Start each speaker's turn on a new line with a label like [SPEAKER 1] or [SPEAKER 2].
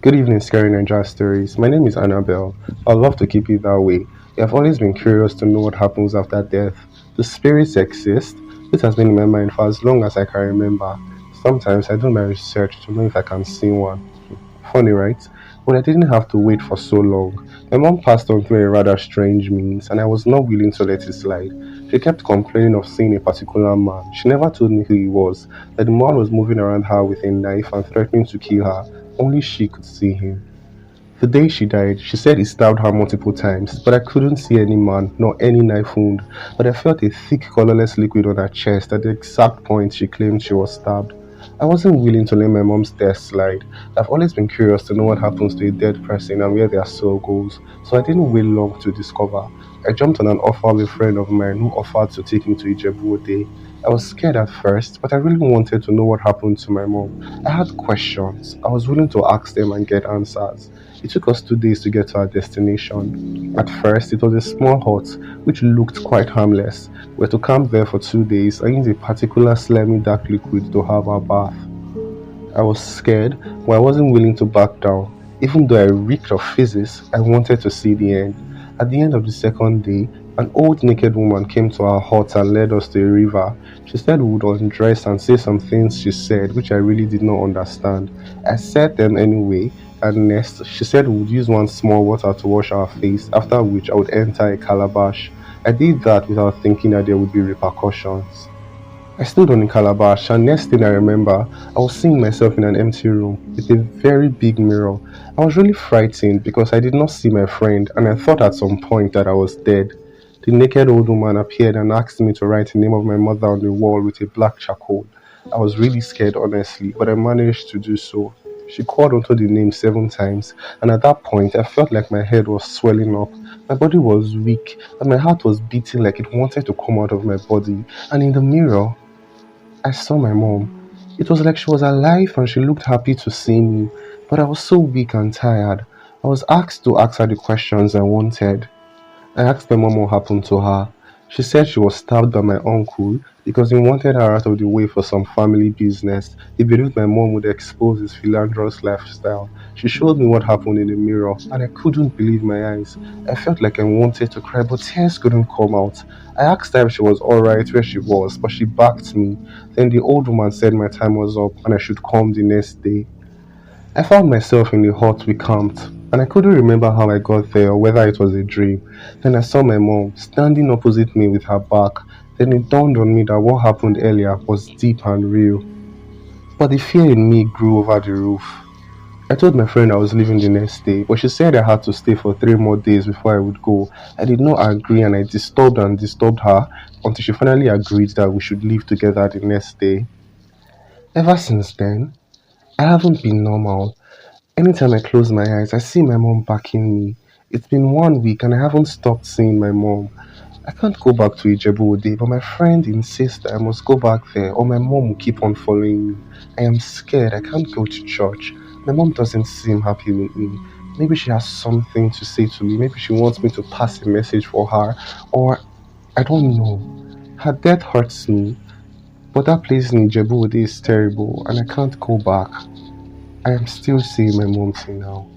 [SPEAKER 1] Good evening, Scary Ninja Stories. My name is Annabelle. I'd love to keep it that way. I've always been curious to know what happens after death. Do spirits exist? This has been in my mind for as long as I can remember. Sometimes I do my research to know if I can see one. Funny, right? But I didn't have to wait for so long. My mom passed on through a rather strange means, and I was not willing to let it slide. She kept complaining of seeing a particular man. She never told me who he was, that the man was moving around her with a knife and threatening to kill her. Only she could see him. The day she died, she said he stabbed her multiple times, but I couldn't see any man nor any knife wound. But I felt a thick, colorless liquid on her chest at the exact point she claimed she was stabbed. I wasn't willing to let my mom's death slide. I've always been curious to know what happens to a dead person and where their soul goes, so I didn't wait long to discover. I jumped on an offer with a friend of mine who offered to take me to Ijebu. I was scared at first, but I really wanted to know what happened to my mom. I had questions. I was willing to ask them and get answers. It took us 2 days to get to our destination. At first, it was a small hut which looked quite harmless. We were to camp there for 2 days and use a particular slimy dark liquid to have our bath. I was scared, but I wasn't willing to back down. Even though I reeked of physics, I wanted to see the end. At the end of the second day, an old naked woman came to our hut and led us to a river. She said we would undress and say some things she said, which I really did not understand. I said them anyway, and next, she said we would use one small water to wash our face, after which I would enter a calabash. I did that without thinking that there would be repercussions. I stood on the calabash, and next thing I remember, I was seeing myself in an empty room with a very big mirror. I was really frightened because I did not see my friend, and I thought at some point that I was dead. The naked old woman appeared and asked me to write the name of my mother on the wall with a black charcoal. I was really scared, honestly, but I managed to do so. She called onto the name 7 times, and at that point, I felt like my head was swelling up. My body was weak, and my heart was beating like it wanted to come out of my body. And in the mirror, I saw my mom. It was like she was alive and she looked happy to see me, but I was so weak and tired. I was asked to ask her the questions I wanted. I asked my mom what happened to her. She said she was stabbed by my uncle because he wanted her out of the way for some family business. He believed my mom would expose his philanderous lifestyle. She showed me what happened in the mirror, and I couldn't believe my eyes. I felt like I wanted to cry, but tears couldn't come out. I asked her if she was alright where she was, but she backed me. Then the old woman said my time was up and I should come the next day. I found myself in the hut we camped, and I couldn't remember how I got there or whether it was a dream. Then I saw my mom standing opposite me with her back. Then it dawned on me that what happened earlier was deep and real. But the fear in me grew over the roof. I told my friend I was leaving the next day, but she said I had to stay for 3 more days before I would go. I did not agree and I disturbed and disturbed her until she finally agreed that we should leave together the next day. Ever since then, I haven't been normal. Anytime I close my eyes, I see my mom backing me. It's been 1 week and I haven't stopped seeing my mom. I can't go back to Ijebu Ode, but my friend insists that I must go back there or my mom will keep on following me. I am scared. I can't go to church. My mom doesn't seem happy with me. Maybe she has something to say to me. Maybe she wants me to pass a message for her. Or I don't know. Her death hurts me, but that place in Ijebu Ode is terrible and I can't go back. I am still seeing my mom till now.